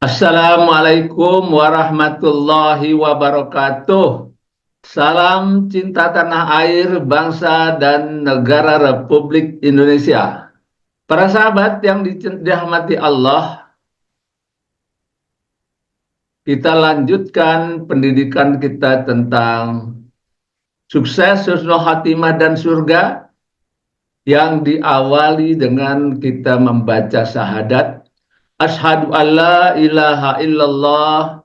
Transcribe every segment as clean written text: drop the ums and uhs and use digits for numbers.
Assalamualaikum warahmatullahi wabarakatuh. Salam cinta tanah air, bangsa dan negara Republik Indonesia. Para sahabat yang dirahmati Allah, kita lanjutkan pendidikan kita tentang sukses, husnul khatimah dan surga yang diawali dengan kita membaca syahadat Asyhadu alla ilaha illallah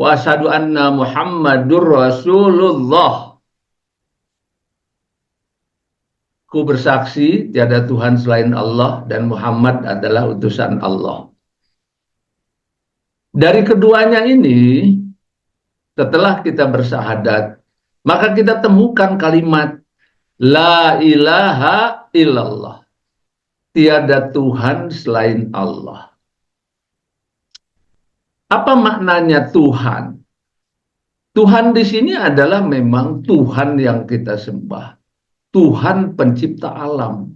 wa asyhadu anna Muhammadur Rasulullah. Ku bersaksi tiada Tuhan selain Allah dan Muhammad adalah utusan Allah. Dari keduanya ini, setelah kita bersyahadat, maka kita temukan kalimat La ilaha illallah. Tiada Tuhan selain Allah. Apa maknanya Tuhan? Tuhan di sini adalah memang Tuhan yang kita sembah. Tuhan pencipta alam.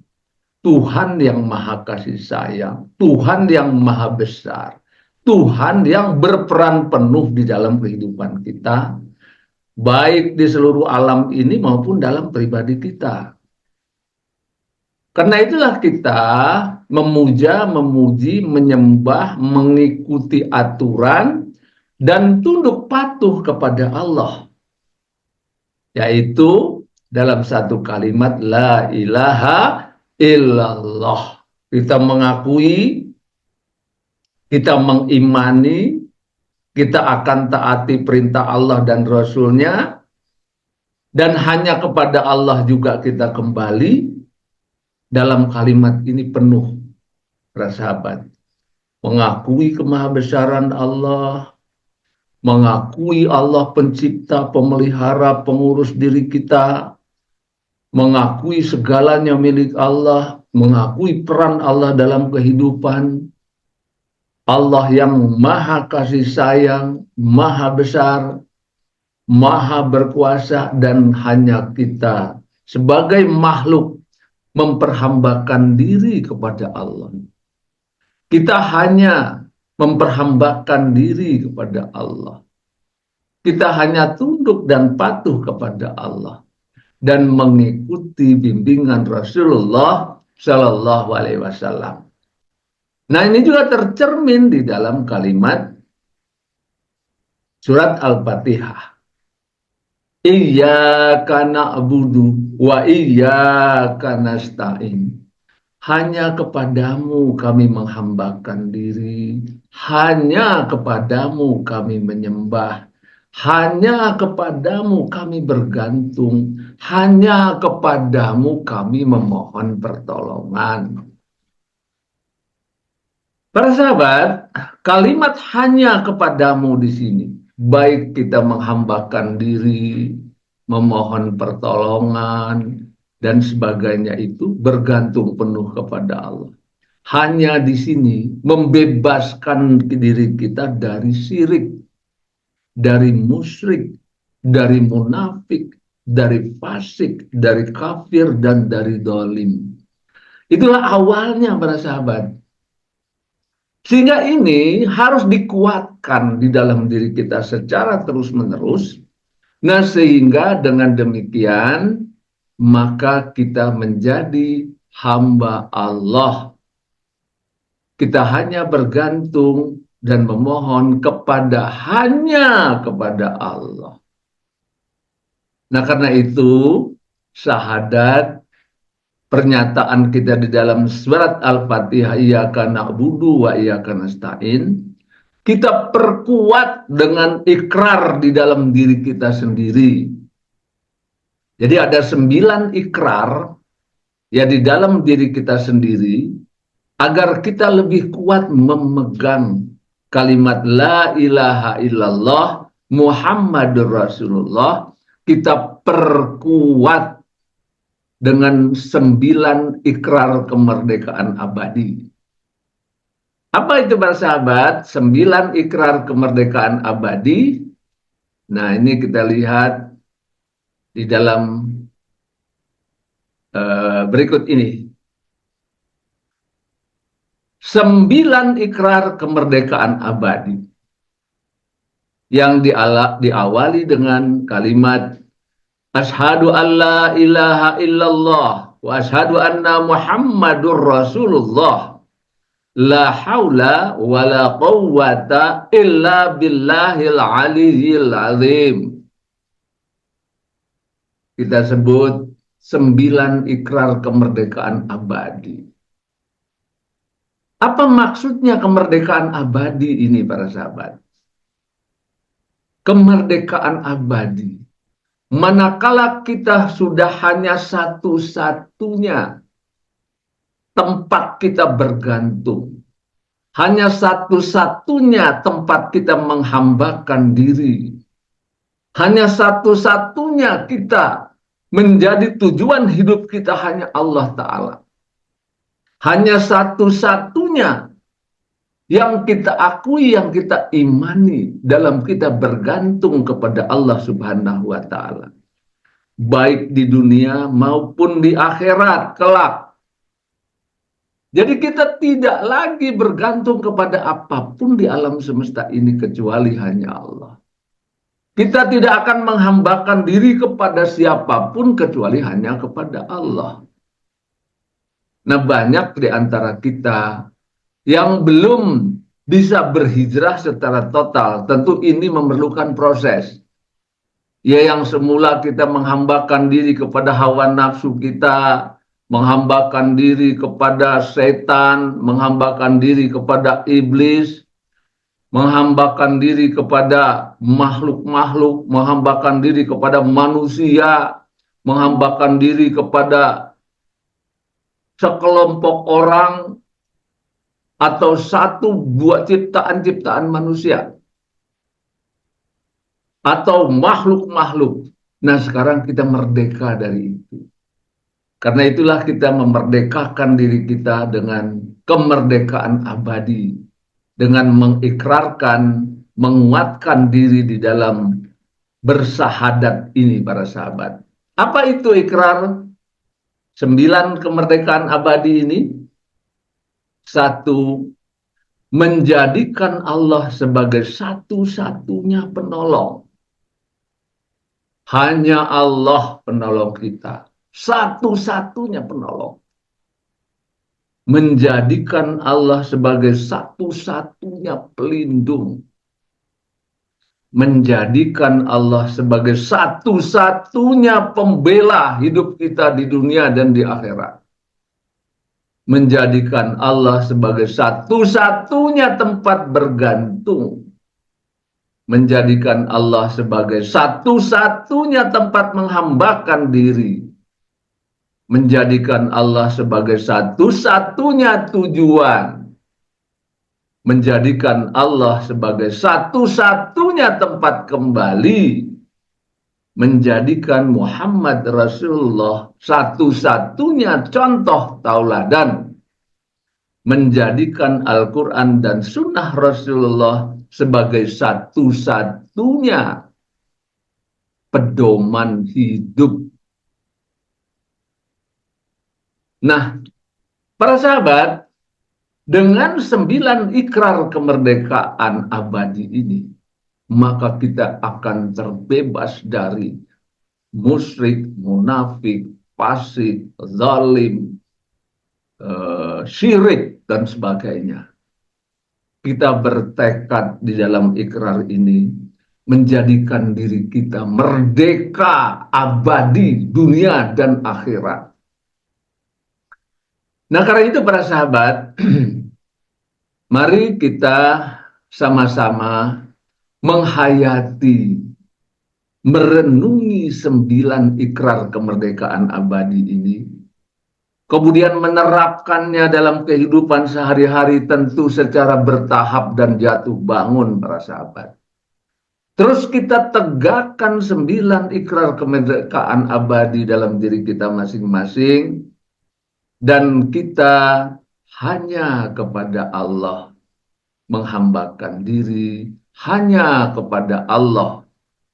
Tuhan yang maha kasih sayang. Tuhan yang maha besar. Tuhan yang berperan penuh di dalam kehidupan kita. Baik di seluruh alam ini maupun dalam pribadi kita. Karena itulah kita memuja, memuji, menyembah, mengikuti aturan, dan tunduk patuh kepada Allah. Yaitu dalam satu kalimat, La ilaha illallah. Kita mengakui, kita mengimani, kita akan taati perintah Allah dan Rasul-Nya, dan hanya kepada Allah juga kita kembali. Dalam kalimat ini penuh, para sahabat, mengakui kemahabesaran Allah, mengakui Allah pencipta, pemelihara, pengurus diri kita, mengakui segalanya milik Allah, mengakui peran Allah dalam kehidupan, Allah yang maha kasih sayang, maha besar, maha berkuasa, dan hanya kita sebagai makhluk memperhambakan diri kepada Allah. Kita hanya memperhambakan diri kepada Allah. Kita hanya tunduk dan patuh kepada Allah dan mengikuti bimbingan Rasulullah Shallallahu Alaihi Wasallam. Nah, ini juga tercermin di dalam kalimat surat Al-Fatihah. Iyyaka na'budu wa iyyaka nasta'in. Hanya kepadamu kami menghambakan diri, hanya kepadamu kami menyembah, hanya kepadamu kami bergantung, hanya kepadamu kami memohon pertolongan. Para sahabat, kalimat hanya kepadamu di sini, baik kita menghambakan diri, memohon pertolongan, dan sebagainya itu bergantung penuh kepada Allah. Hanya di sini membebaskan diri kita dari syirik, dari musyrik, dari munafik, dari fasik, dari kafir, dan dari dolim. Itulah awalnya para sahabat. Sehingga ini harus dikuatkan di dalam diri kita secara terus-menerus. Nah, sehingga dengan demikian maka kita menjadi hamba Allah. Kita hanya bergantung dan memohon hanya kepada Allah. Nah, karena itu syahadat, pernyataan kita di dalam surat Al-Fatihah, Iyyaka na'budu wa iyyaka nasta'in, kita perkuat dengan ikrar di dalam diri kita sendiri. Jadi ada 9 ikrar ya di dalam diri kita sendiri agar kita lebih kuat memegang kalimat La ilaha illallah Muhammadur Rasulullah. Kita perkuat dengan 9 ikrar kemerdekaan abadi. Apa itu para sahabat? 9 ikrar kemerdekaan abadi. Nah, ini kita lihat di dalam berikut ini. 9 ikrar kemerdekaan abadi. yang diawali dengan kalimat Asyhadu an la ilaha illallah wa asyhadu anna Muhammadur Rasulullah. La haula wa la quwwata illa billahil aliyyil azim. Kita sebut 9 ikrar kemerdekaan abadi. Apa maksudnya kemerdekaan abadi ini para sahabat? Kemerdekaan abadi. Manakala kita sudah hanya satu-satunya tempat kita bergantung. Hanya satu-satunya tempat kita menghambakan diri. Hanya satu-satunya kita menjadi tujuan hidup kita hanya Allah Ta'ala. Hanya satu-satunya yang kita akui, yang kita imani dalam kita bergantung kepada Allah Subhanahu wa Ta'ala. Baik di dunia maupun di akhirat kelak. Jadi kita tidak lagi bergantung kepada apapun di alam semesta ini kecuali hanya Allah. Kita tidak akan menghambakan diri kepada siapapun kecuali hanya kepada Allah. Nah, banyak di antara kita yang belum bisa berhijrah secara total. Tentu ini memerlukan proses. Ya, yang semula kita menghambakan diri kepada hawa nafsu kita, menghambakan diri kepada setan, menghambakan diri kepada iblis, menghambakan diri kepada makhluk-makhluk, menghambakan diri kepada manusia, menghambakan diri kepada sekelompok orang atau satu buah ciptaan-ciptaan manusia atau makhluk-makhluk. Nah, sekarang kita merdeka dari itu. Karena itulah kita memerdekakan diri kita dengan kemerdekaan abadi. Dengan mengikrarkan, menguatkan diri di dalam bersahadat ini para sahabat. Apa itu ikrar 9 kemerdekaan abadi ini? 1. Menjadikan Allah sebagai satu-satunya penolong. Hanya Allah penolong kita. Satu-satunya penolong. Menjadikan Allah sebagai satu-satunya pelindung. Menjadikan Allah sebagai satu-satunya pembela hidup kita di dunia dan di akhirat. Menjadikan Allah sebagai satu-satunya tempat bergantung. Menjadikan Allah sebagai satu-satunya tempat menghambakan diri. Menjadikan Allah sebagai satu-satunya tujuan. Menjadikan Allah sebagai satu-satunya tempat kembali. Menjadikan Muhammad Rasulullah satu-satunya contoh tauladan. Menjadikan Al-Quran dan Sunnah Rasulullah sebagai satu-satunya pedoman hidup. Nah, para sahabat, dengan 9 ikrar kemerdekaan abadi ini, maka kita akan terbebas dari musyrik, munafik, fasik, zalim, syirik, dan sebagainya. Kita bertekad di dalam ikrar ini menjadikan diri kita merdeka abadi dunia dan akhirat. Nah, karena itu para sahabat, mari kita sama-sama menghayati, merenungi 9 ikrar kemerdekaan abadi ini, kemudian menerapkannya dalam kehidupan sehari-hari tentu secara bertahap dan jatuh bangun para sahabat. Terus kita tegakkan 9 ikrar kemerdekaan abadi dalam diri kita masing-masing. Dan kita hanya kepada Allah menghambakan diri, hanya kepada Allah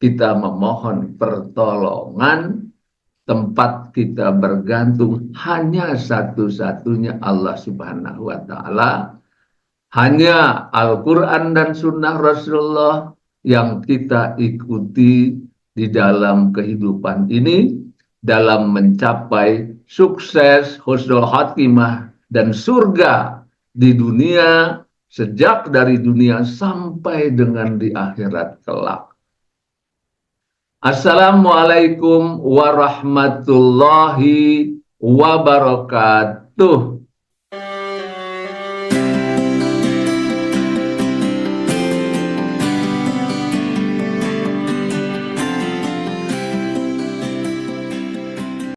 kita memohon pertolongan, tempat kita bergantung hanya satu-satunya Allah Subhanahu wa Ta'ala, hanya Al-Quran dan Sunnah Rasulullah, yang kita ikuti di dalam kehidupan ini dalam mencapai sukses, husnul khatimah, dan surga di dunia, sejak dari dunia sampai dengan di akhirat kelak. Assalamualaikum warahmatullahi wabarakatuh.